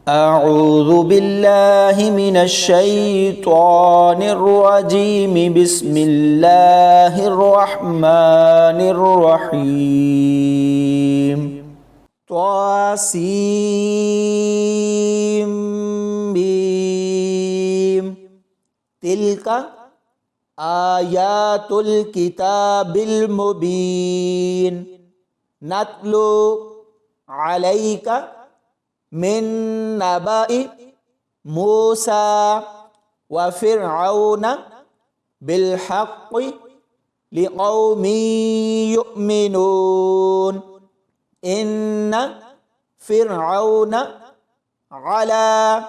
أعوذ بالله من الشيطان الرجيم بسم الله الرحمن الرحيم طاسيم ميم تلك آيات الكتاب المبين نتلو عليك من نبأ موسى وفرعون بالحق لقوم يؤمنون إن فرعون علا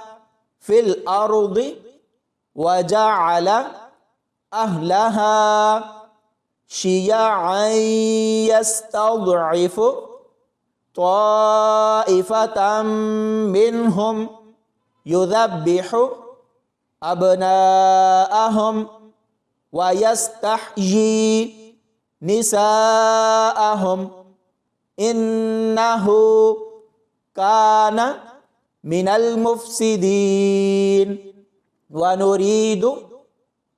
في الأرض وجعل أهلها شيعا يستضعف طائفة منهم يذبح أبناءهم ويستحيي نساءهم إنه كان من المفسدين ونريد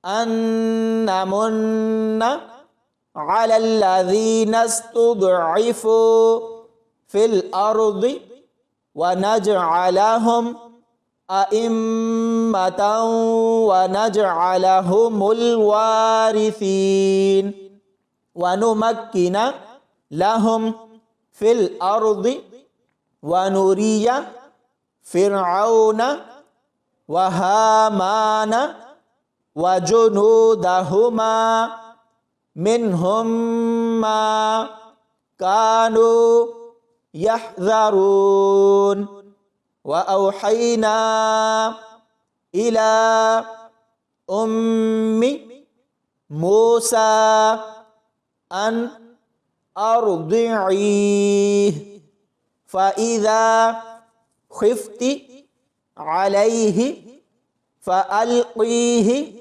أن نمن على الذين استضعفوا في الأرض ونجعلهم أئمة ونجعلهم الوارثين ونمكن لهم في الأرض ونري فرعون وهامان وجنودهما منهم ما كانوا يحذرون وأوحينا إلى أم موسى أن أرضعيه فإذا خفت عليه فألقيه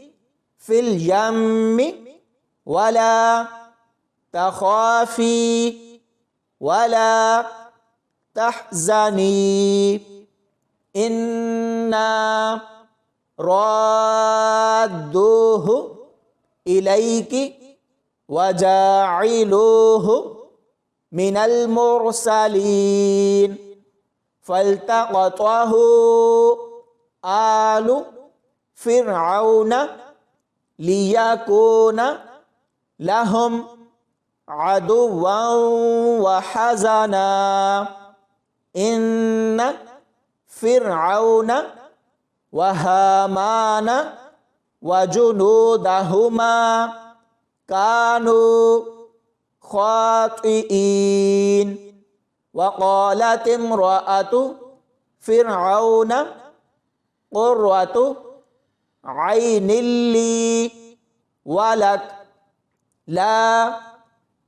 في اليم ولا تخافي ولا تحزني إنا رادوه إليك وجاعلوه من المرسلين فالتقطه آل فرعون ليكون لهم عدوا وحزنا إن فرعون وهامان وجنودهما كانوا خاطئين وقالت امرأة فرعون قرة عين لي ولك لا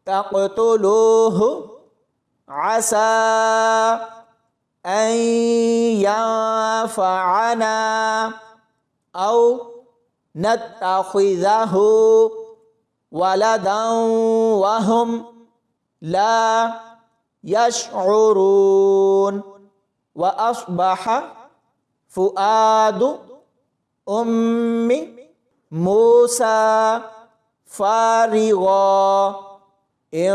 تقتلوه عسى أن ينفعنا أو نتخذه ولدا وهم لا يشعرون وأصبح فؤاد أم موسى فارغا إن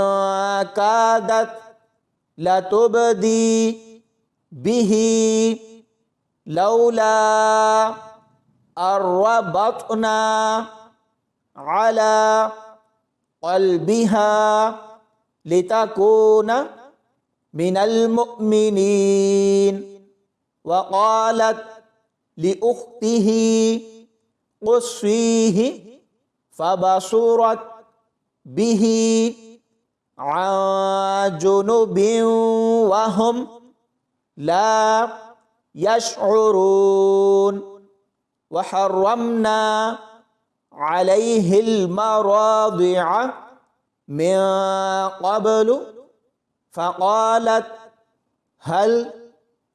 كادت لتبدي به لولا أن ربطنا على قلبها لتكون من المؤمنين وقالت لأخته قصيه فبصرت به عن جنب وهم لا يشعرون وحرمنا عليه المراضع من قبل فقالت هل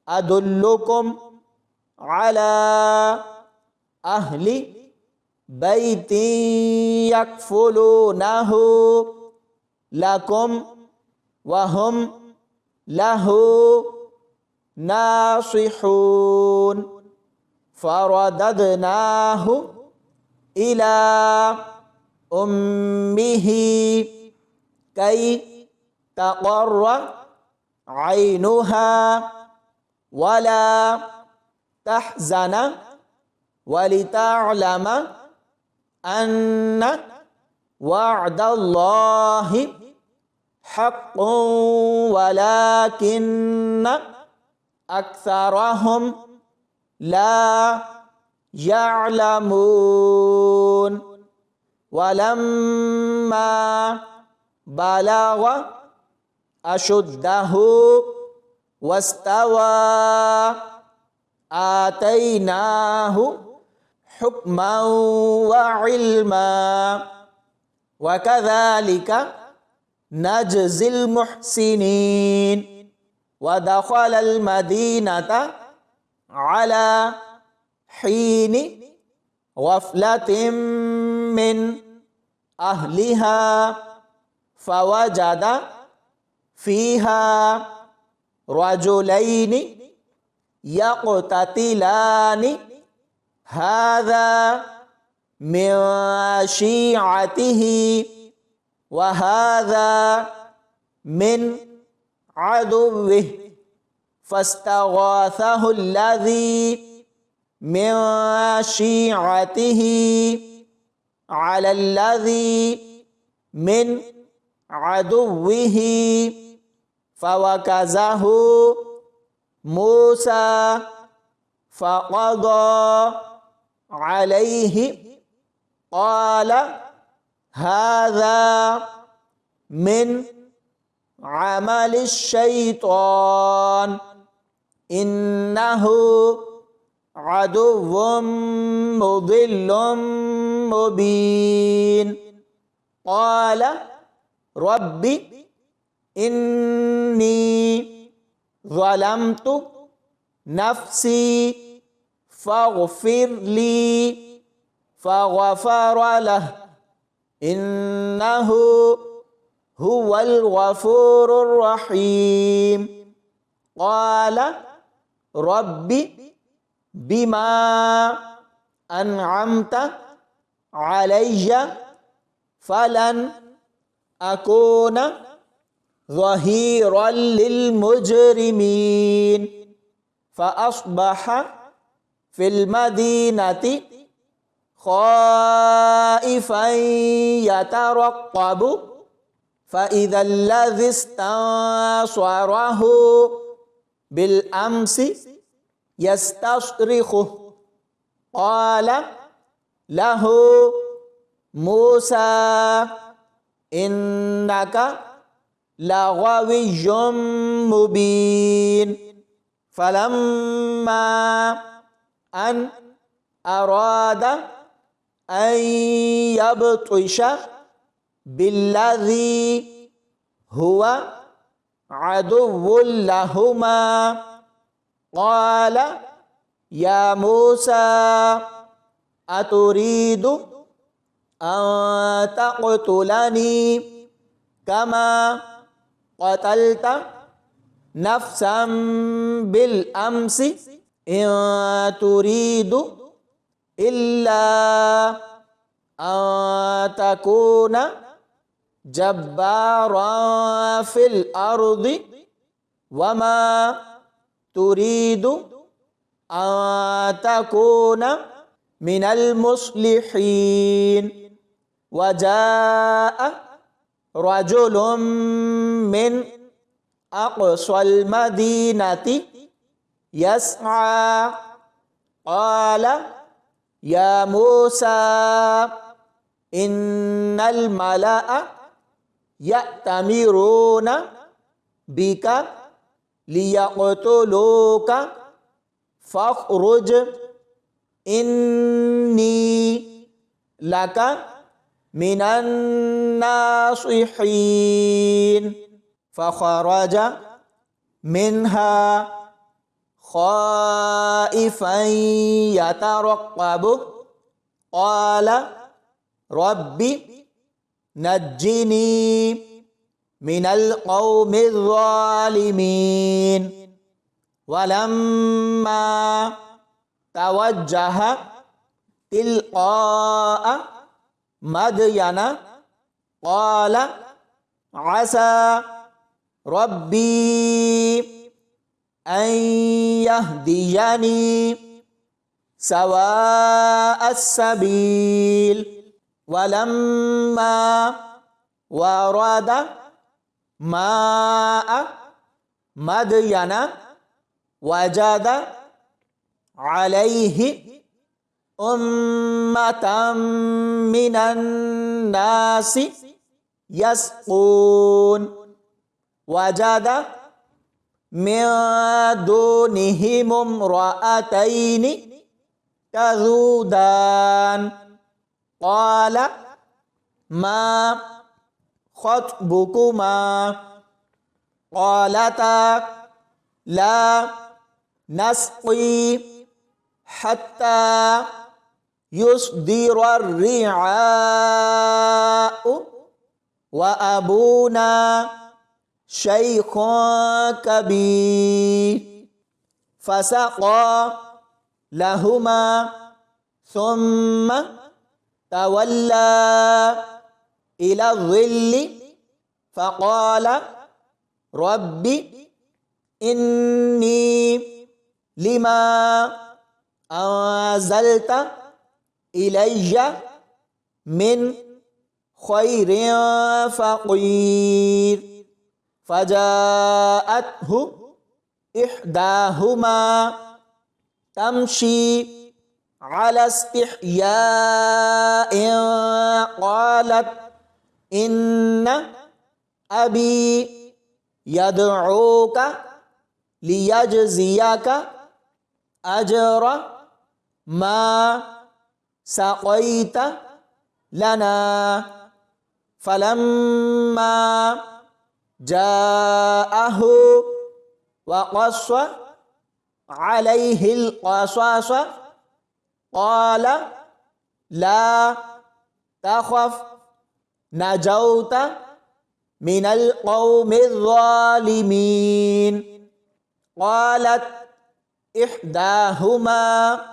أدلكم على أهل بيت يكفلونه لكم وهم له ناصحون فرددناه إلى أمه كي تقر عينها ولا تحزن ولتعلم أن وعد الله حق ولكن أكثرهم لا يعلمون ولما بلغ أشده واستوى آتيناه حكما وعلما وكذلك نجزي المحسنين ودخل المدينة على حين غفلة من أهلها فوجد فيها رجلين يقتتلان هذا من شيعته وهذا من عدوه فاستغاثه الذي من شيعته على الذي من عدوه فوكزه موسى فقضى عليه قال هذا من عمل الشيطان إنه عدو مضل مبين قال رب إني ظلمت نفسي فاغفر لي فغفر له إنه هو الغفور الرحيم قال رب بما أنعمت علي فلن أكون ظهيرا للمجرمين فأصبح في المدينة خائفا يترقب فإذا الذي استنصره بالأمس يستصرخه قال له موسى إنك لغوي مبين فلما أن أراد أن يبطش بالذي هو عدو لهما قال يا موسى أتريد أن تقتلني كما قتلت نفسا بالأمس إن تريد إلا أن تكون جبارا في الأرض وما تريد أن تكون من المصلحين وجاء رجل من أقصى المدينة يسعى قال يا موسى إن الملأ يأتمرون بك ليقتلوك فاخرج إني لك من الناصحين فخرج منها خائفا يترقب قال رب نجني من القوم الظالمين ولما توجه تلقاء مدين قال عسى ربي أن يهديني سواء السبيل ولما ورد ماء مدين وجد عليه أمة من الناس يسقون وجد من دونهم امرأتين تذودان قال ما خطبكما قالتا لا نسقي حتى يصدر الرعاء وأبونا شيخ كبير فسقى لهما ثم تولى إلى الظل فقال رب إني لما أنزلت إلي من خير فقير فجاءته إحداهما تمشي على استحياء قالت إن أبي يدعوك ليجزيك أجر ما سقيت لنا فلما جاءه وقص عليه القصص قال لا تخف نجوت من القوم الظالمين قالت إحداهما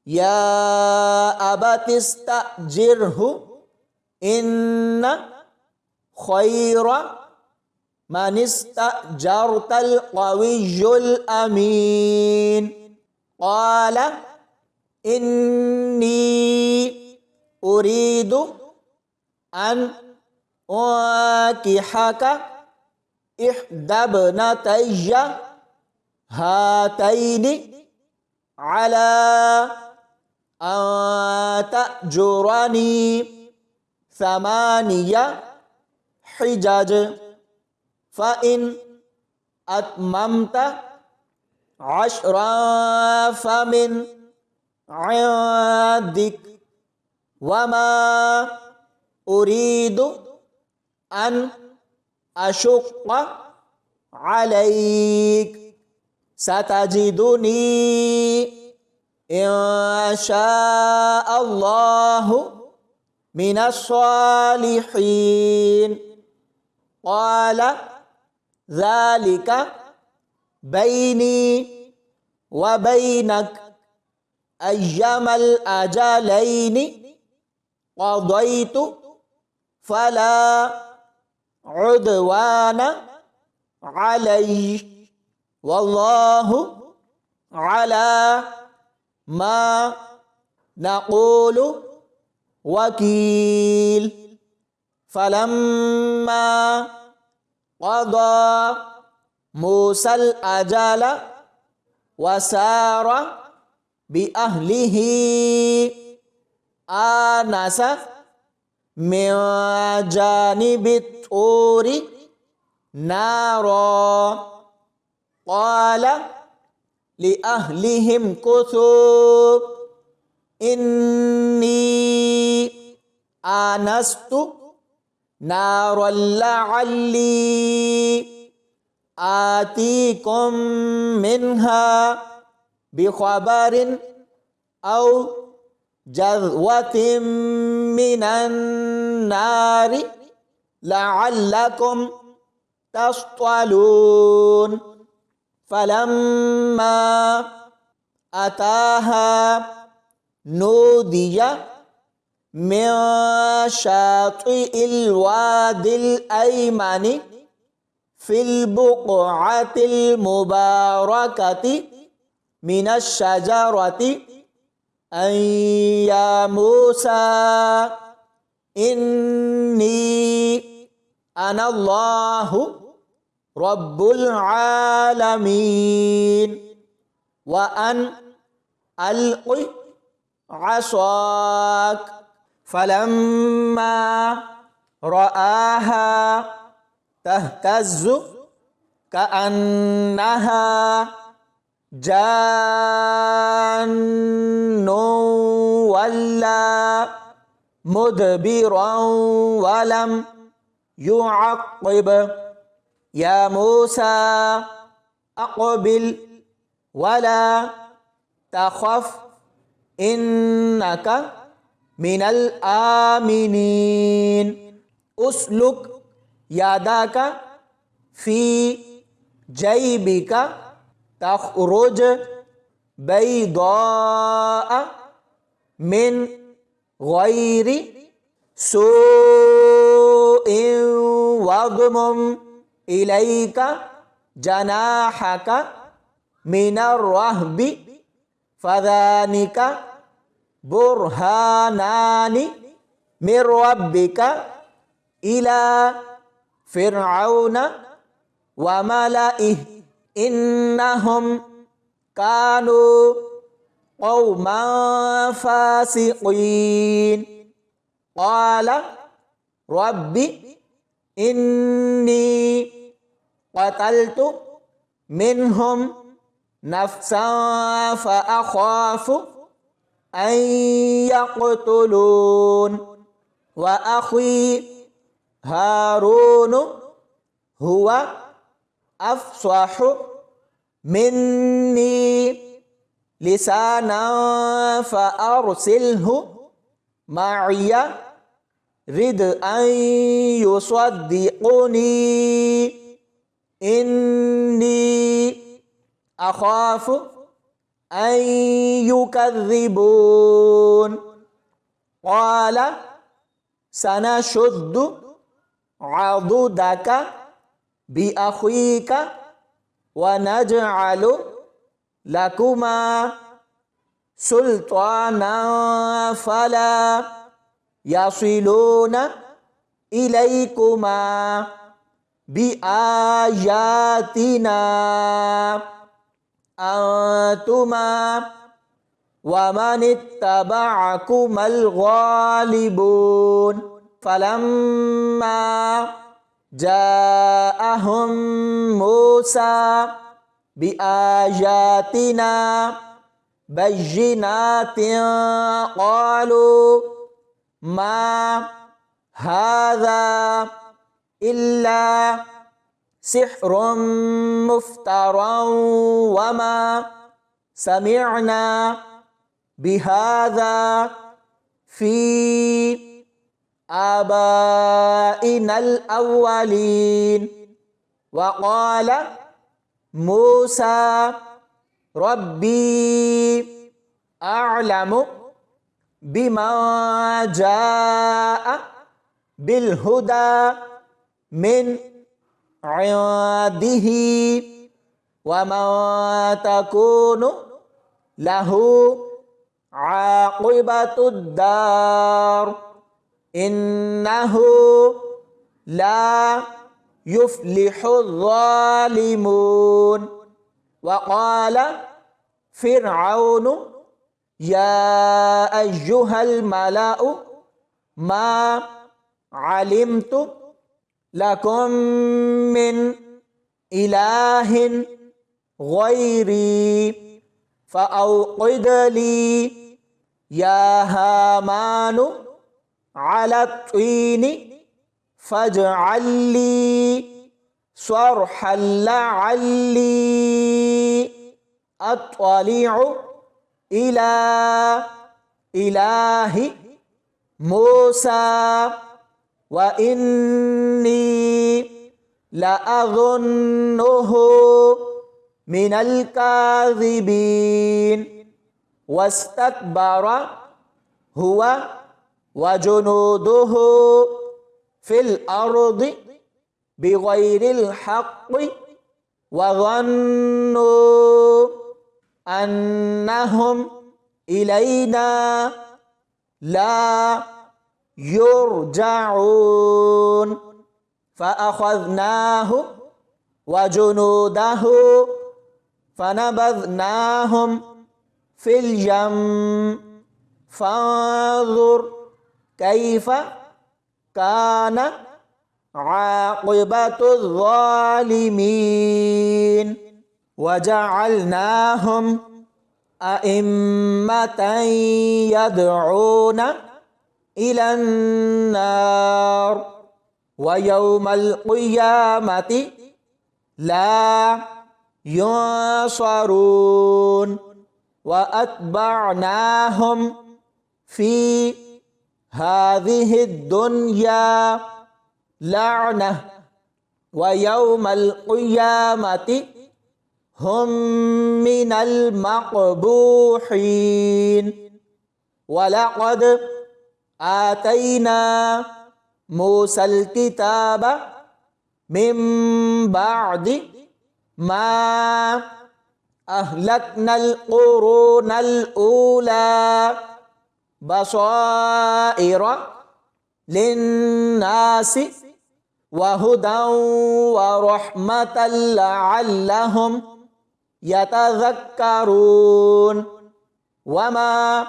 يا أبت استأجره إن خير من استأجرت القوي الأمين قال إني أريد أن أنكحك إحدى ابنتي هاتين على أن تأجرني 8 حجج فإن أتممت 10 فمن عندك وما أريد أن أشق عليك ستجدني إن شاء الله من الصالحين قال ذلك بيني وبينك أيما الأجلين قضيت فلا عدوان علي والله على ما نقول وكيل فلما قضى موسى الأجل وسار بأهله آنس من جانب الطور نارا قال لأهلهم كثوا إني آنست نارا لعلي آتيكم منها بخبر أو جذوة من النار لعلكم تصطلون فلما أتاها نودي من شاطئ الوادي الأيمن في البقعة المباركة من الشجرة أن يا موسى إني أنا الله رب العالمين وأن ألق عصاك فلما رآها تهتز كأنها جان ولا مدبرا ولم يعقب يا موسى أقبل ولا تخف إنك من الآمنين أسلك يدك في جيبك تخرج بيضاء من غير سوء واضمم إليك جناحك من الرهب فذلك برهانان من ربك إلى فرعون وملئه إنهم كانوا قوما فاسقين قال رب إني قتلت منهم نفسا فأخاف أن يقتلون وأخي هارون هو أفصح مني لسانا فأرسله معي رد أن يصدقني إني أخاف أن يكذبون قال سنشد عضدك بأخيك ونجعل لكما سلطانا فلا يصلون إليكما بآياتنا أنتما ومن اتبعكما الغالبون فلما جاءهم موسى بآياتنا بينات قالوا ما هذا إلا سحر مفترى وما سمعنا بهذا في آبائنا الأولين وقال موسى ربي أعلم بما جاء بالهدى من عنده وما تكون له عاقبة الدار إنه لا يفلح الظالمون وقال فرعون يا أيها الملأ ما علمت لكم من إله غيري فأوقد لي يا هامان على الطين فاجعل لي صرحا لعلي أطلع إلى إله موسى وإني لأظنه من الكاذبين واستكبر هو وجنوده في الأرض بغير الحق وظنوا أنهم إلينا لا يرجعون فأخذناه وجنوده فنبذناهم في اليم فانظر كيف كان عاقبة الظالمين وجعلناهم أئمة يدعون إلى النار ويوم القيامة لا ينصرون وأتبعناهم في هذه الدنيا لعنة ويوم القيامة هم من المقبوحين ولقد آتينا موسى الكتاب من بعد ما أهلكنا القرون الأولى بصائر للناس وهدى ورحمة لعلهم يتذكرون وما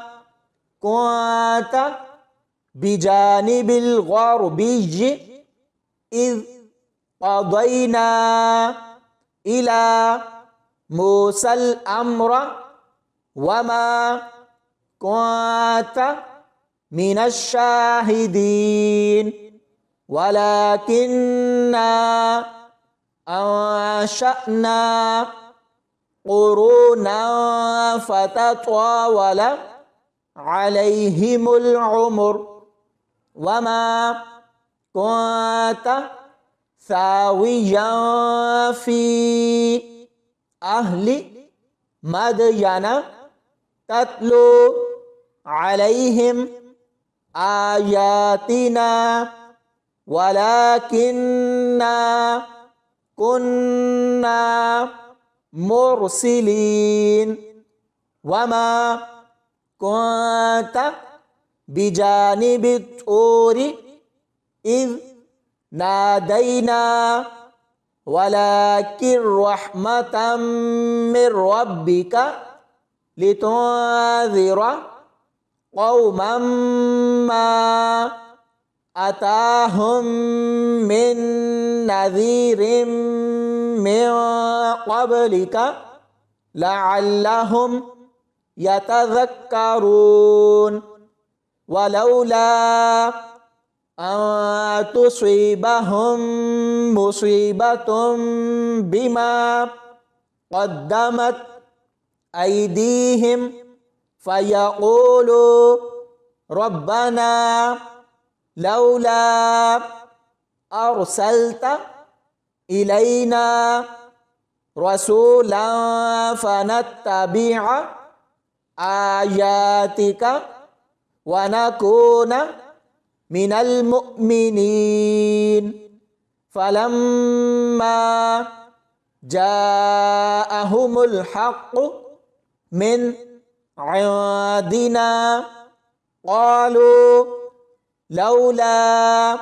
كنت بجانب الغربي إذ قضينا إلى موسى الأمر وما كنت من الشاهدين ولكننا أنشأنا قرونا فتطاول عليهم العمر وما كنت ثاويا في أهل مدين تتلو عليهم آياتنا ولكننا كنا مرسلين وما كنت بجانب الطور إذ نادينا ولكن رحمة من ربك لتنذر قوما ما أتاهم من نذير من قبلك لعلهم يتذكرون ولولا أن تصيبهم مصيبة بما قدمت أيديهم فيقولوا ربنا لولا أرسلت إلينا رسولا فنتبع آياتك ونكون من المؤمنين فلما جاءهم الحق من عندنا قالوا لولا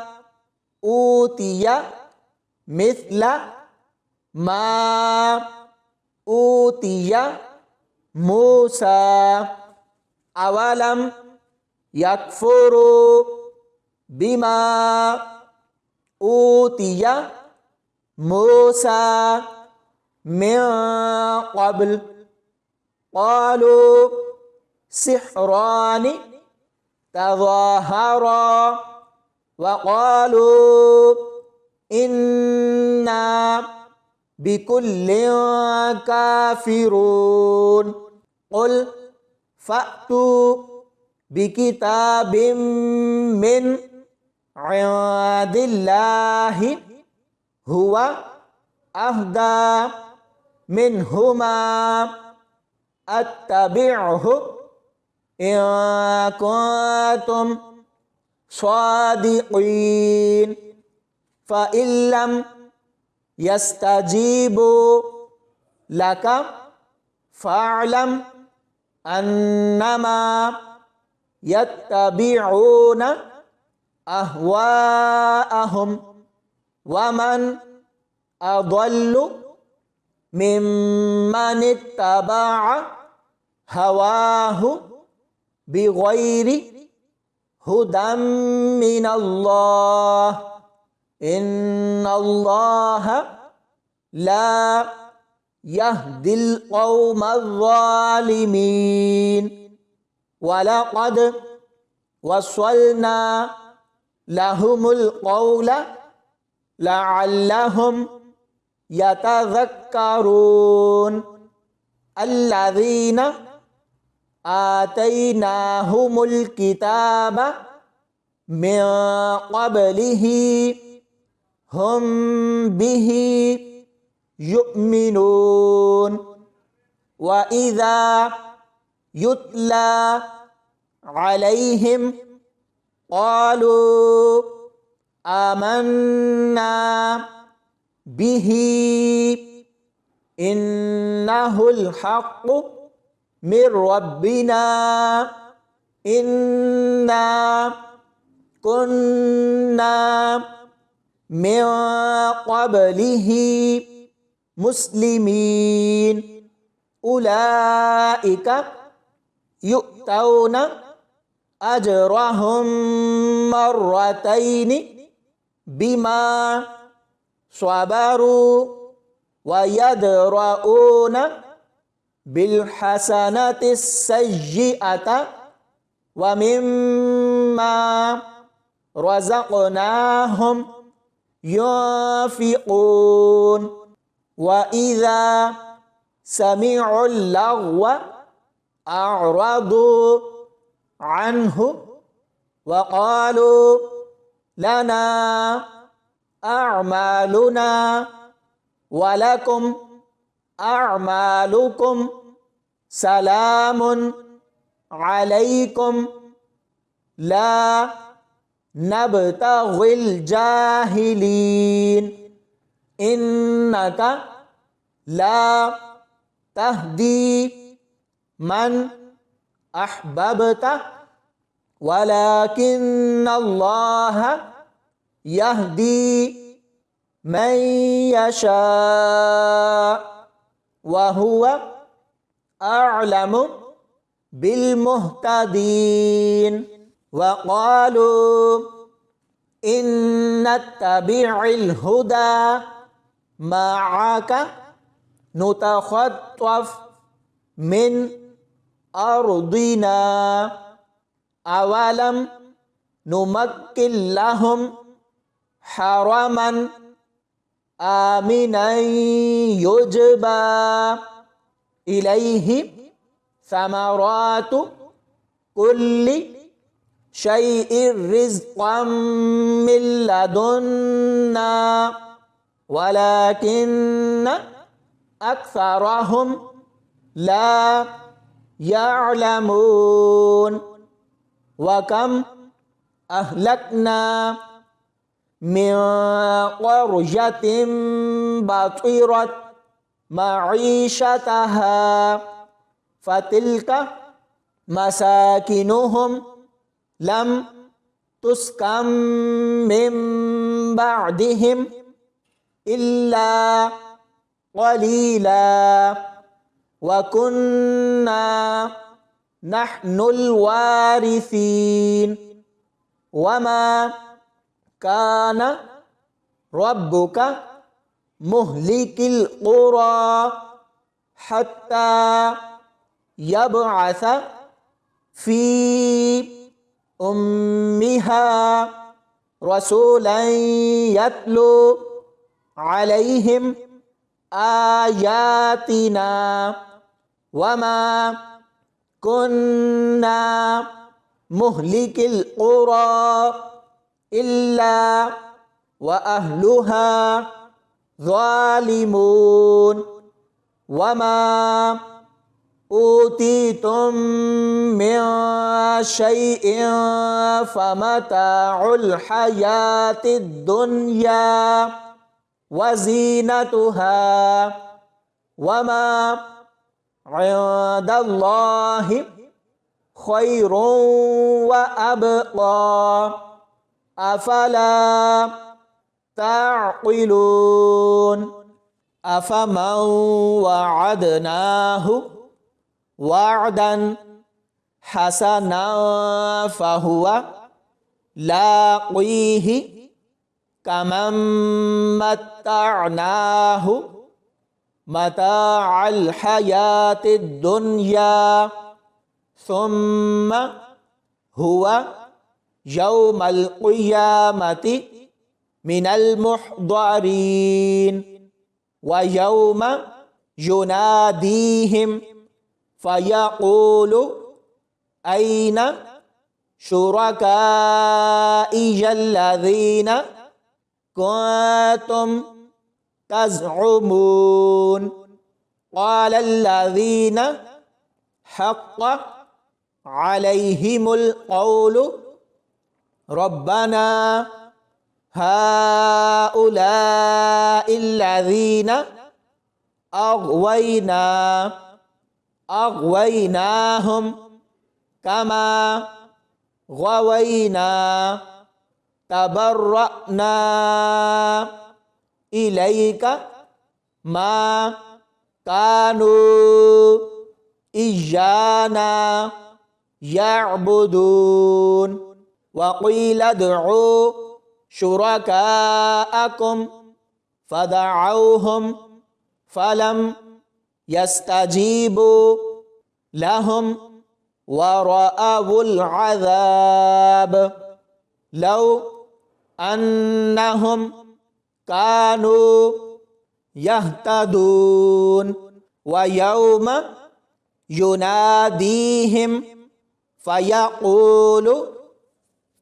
أوتي مثل ما أوتي موسى أولم يكفروا بما أوتي موسى من قبل قالوا سحران تظاهرا وقالوا إنا بكل كافرون قل فأتوا بكتاب من عند الله هو أهدى منهما أتبعه إن كنتم صادقين فإن لم يستجيبوا لك فاعلم أنما يتبعون أهواءهم ومن أضل ممن اتبع هواه بغير هدى من الله إن الله لا يهدي القوم الظالمين ولقد وصلنا لهم القول لعلهم يتذكرون الذين آتيناهم الكتاب من قبله هم به يؤمنون وإذا يتلى عليهم قالوا آمنا به إنه الحق من ربنا إنا كنا من قبله مسلمين أولئك يؤتون أجرهم مرتين بما صبروا ويدرؤون بالحسنة السيئة ومما رزقناهم ينفقون وإذا سمعوا اللغو أعرضوا عنه وقالوا لنا أعمالنا ولكم أعمالكم سلام عليكم لا نبتغي الجاهلين إنك لا تهدي من أحببت ولكن الله يهدي من يشاء وهو أعلم بالمهتدين وقالوا إن نتبع الهدى معك نتخطف من أرضنا أولم نمكن لهم حرما آمنا يجبى إليه ثمرات كل شيء رزقا من لدنا ولكن أكثرهم لا يعلمون وكم أهلكنا من قرية بطرت معيشتها فتلك مساكنهم لم تسكن من بعدهم إلا قليلا وكنا نحن الوارثين وما كان ربك مهلك القرى حتى يبعث في أمها رسولا يتلو عليهم آياتنا وما كنا مهلك القرى إلا وأهلها ظالمون وما أوتيتم من شيء فمتاع الحياة الدنيا وزينتها وما عند الله خير وأبقى أفلا تعقلون أفمن وعدناه وعدا حسنا فهو لاقيه كمن متعناه متاع الحياة الدنيا ثم هو يوم القيامة من المحضرين ويوم يناديهم فيقول أين شركائي الذين كنتم تزعمون قال الذين حق عليهم القول ربنا هؤلاء الذين أغويناهم كما غوينا تبرأنا إليك ما كانوا إيانا يعبدون وقيل ادعوا شركاءكم فدعوهم فلم يستجيبوا لهم ورأوا العذاب لو أنهم كانوا يهتدون ويوم يناديهم فيقول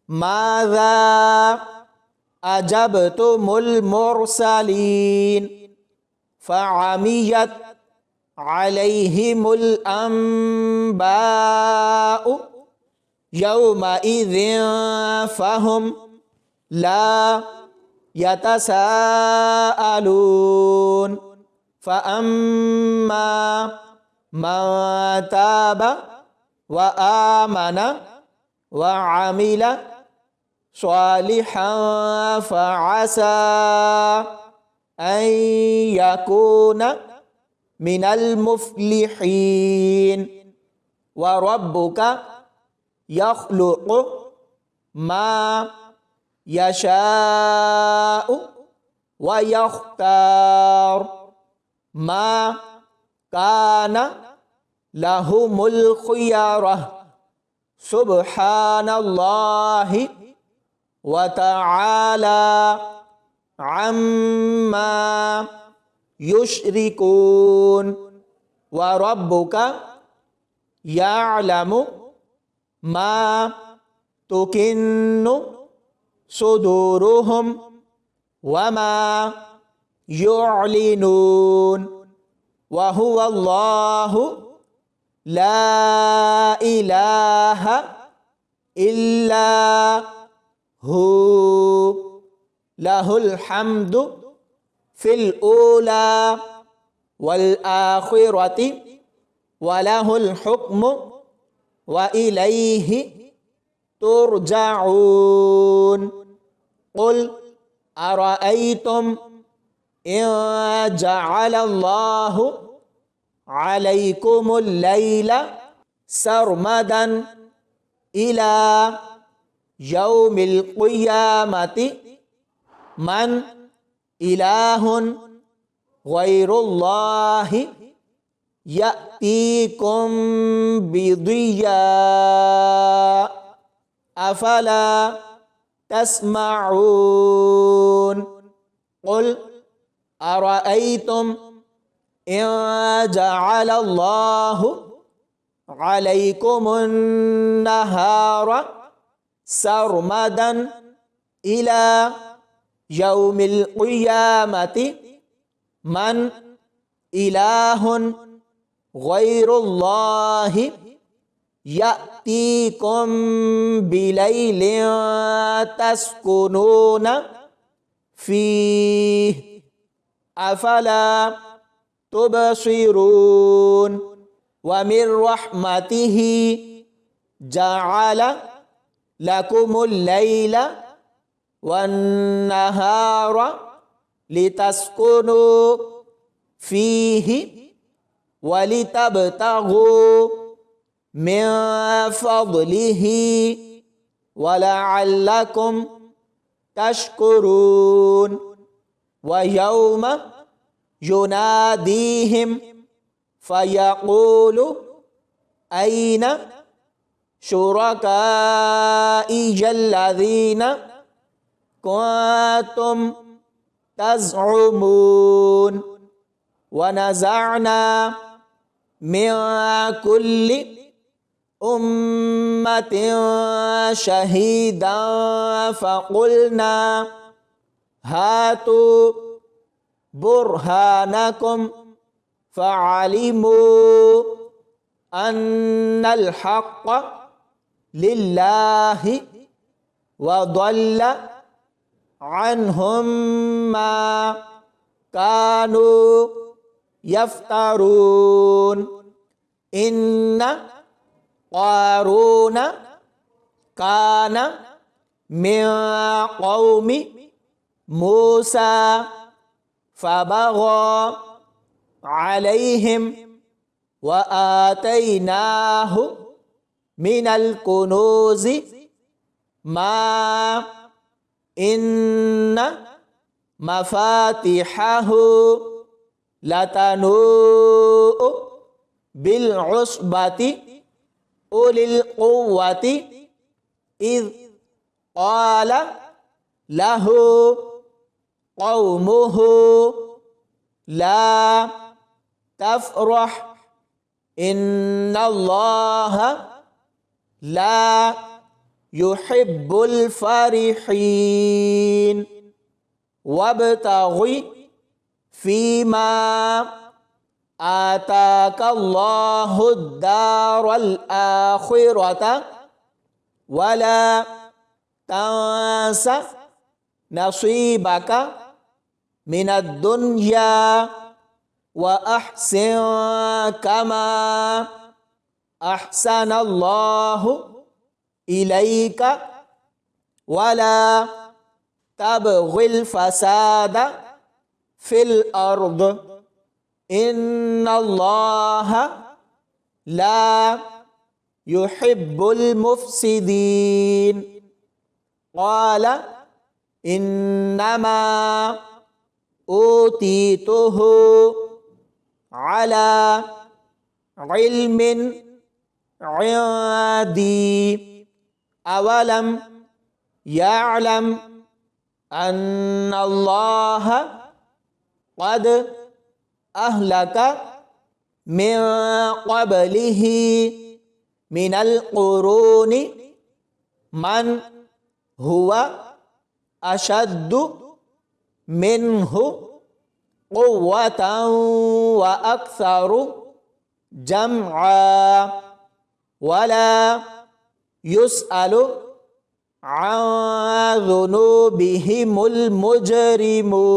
ماذا أجبتم المرسلين فعميت عليهم الأنباء يومئذ فهم لا يتساءلون فأما من تاب وآمن وعمل صالحا فعسى أن يكون من المفلحين وربك يخلق ما يشاء ويختار ما كان لهم الخيرة سبحان الله وتعالى عما يشركون وربك يعلم ما تكن صدورهم وما يعلنون وهو الله لا إله إلا هو له الحمد في الأولى والآخرة وله الحكم وإليه ترجعون قل أرأيتم إن جعل الله عليكم الليل سرمدا إلى يوم القيامة من إله غير الله يأتيكم بضياء أفلا تسمعون قل أرأيتم إن جعل الله عليكم النهار سرمدا إلى يوم القيامة من إله غير الله يأتيكم بليل تسكنون فيه أفلا تبصرون ومن رحمته جعل لكم الليل والنهار لتسكنوا فيه ولتبتغوا من فضله ولعلكم تشكرون ويوم يناديهم فيقول أين شركائي الذين كنتم تزعمون ونزعنا من كل أمة شهيدا فقلنا هاتوا برهانكم فعلموا أن الحق لله وضل عنهم ما كانوا يفترون إن قارون كان من قوم موسى فبغى عليهم وآتيناه من الكنوز ما إن مفاتحه لتنوء بالعصبة أولي القوة إذ قال له قومه لا تفرح إن الله لا يحب الفرحين وابتغ فيما آتاك الله الدار الآخرة ولا تنس نصيبك من الدنيا وأحسن كما أحسن الله إليك ولا تبغ الفساد في الأرض إن الله لا يحب المفسدين قال إنما أوتيته على علم عندي أولم يعلم أن الله قد أهلك من قبله من القرون من هو أشد منه قوة وأكثر جمعا ولا يسأل عن ذنوبهم المجرمون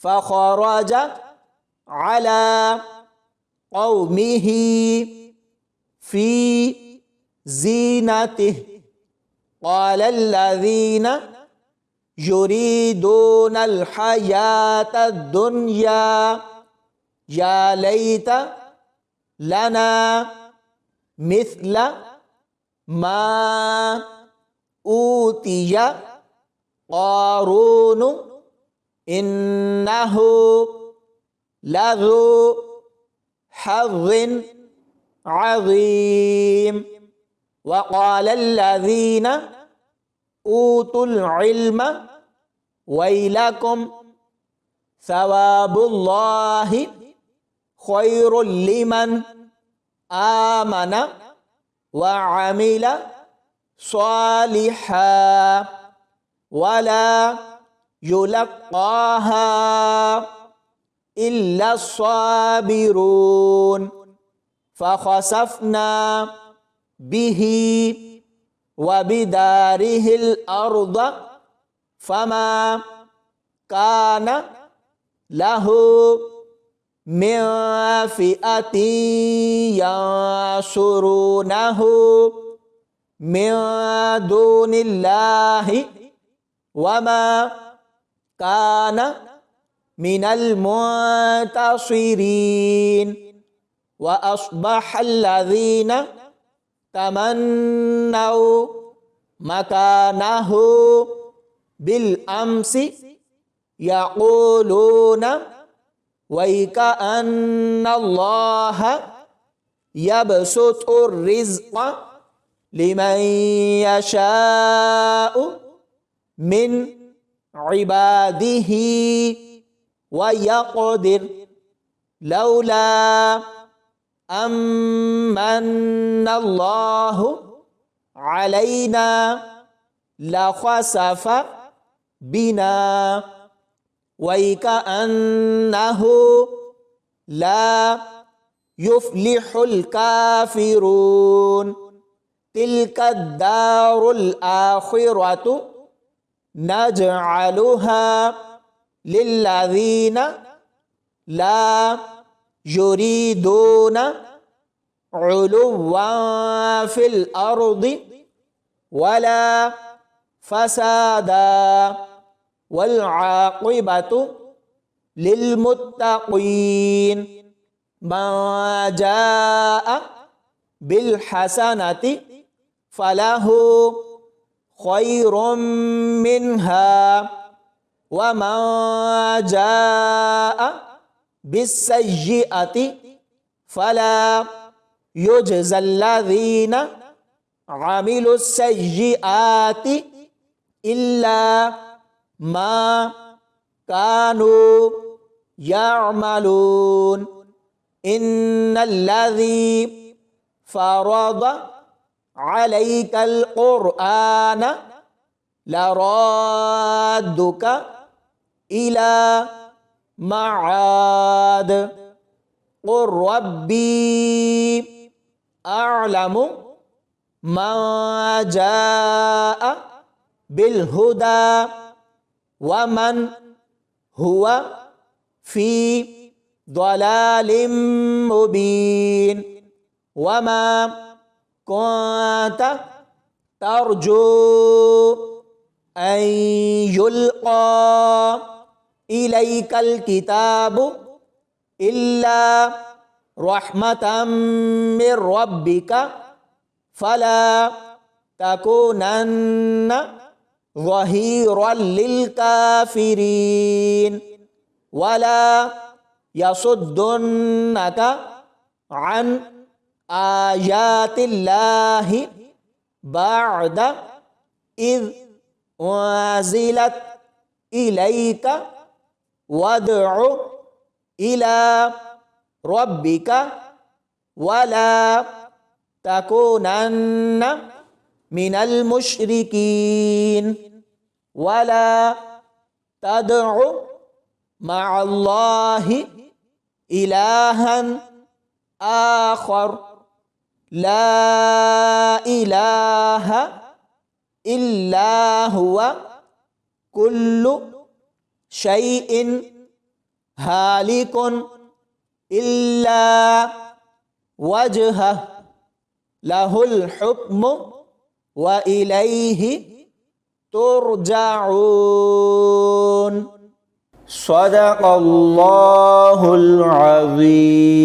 فخرج على قومه في زينته قال الذين يريدون الحياة الدنيا يا ليت لنا مثل ما أوتي قارون إنه لذو حظ عظيم وقال الذين أوتوا العلم ويلكم ثواب الله خير لمن آمن وعمل صالحا ولا يلقاها إلا الصابرون فخسفنا به وبداره الأرض فما كان له من فئة ينصرونه من دون الله وما كان من المنتصرين وأصبح الذين تمنوا مكانه بالأمس يقولون ويكأن الله يبسط الرزق لمن يشاء من عباده ويقدر لولا أمن الله علينا لخسف بنا ويكأنه لا يفلح الكافرون تلك الدار الآخرة نجعلها للذين لا يريدون علوا في الأرض ولا فسادا والعاقبة للمتقين من جاء بالحسنة فله خير منها ومن جاء بالسيئة فلا يجزى الذين عملوا السيئات إلا ما كانوا يعملون إن الذي فرض عليك القرآن لرادك إلى معاد قل ربي أعلم من جاء بالهدى ومن هو في ضلال مبين وما كنت ترجو أن يلقى إليك الكتاب إلا رحمة من ربك فلا تكونن ظهيرا للكافرين ولا يصدنك عن آيات الله بعد إذ أنزلت إليك وادع إلى ربك ولا تكونن من المشركين ولا تدع مع الله إلها آخر لا إله إلا هو كل شيء هالك إلا وجهه له الحكم وإليه ترجعون صدق الله العظيم.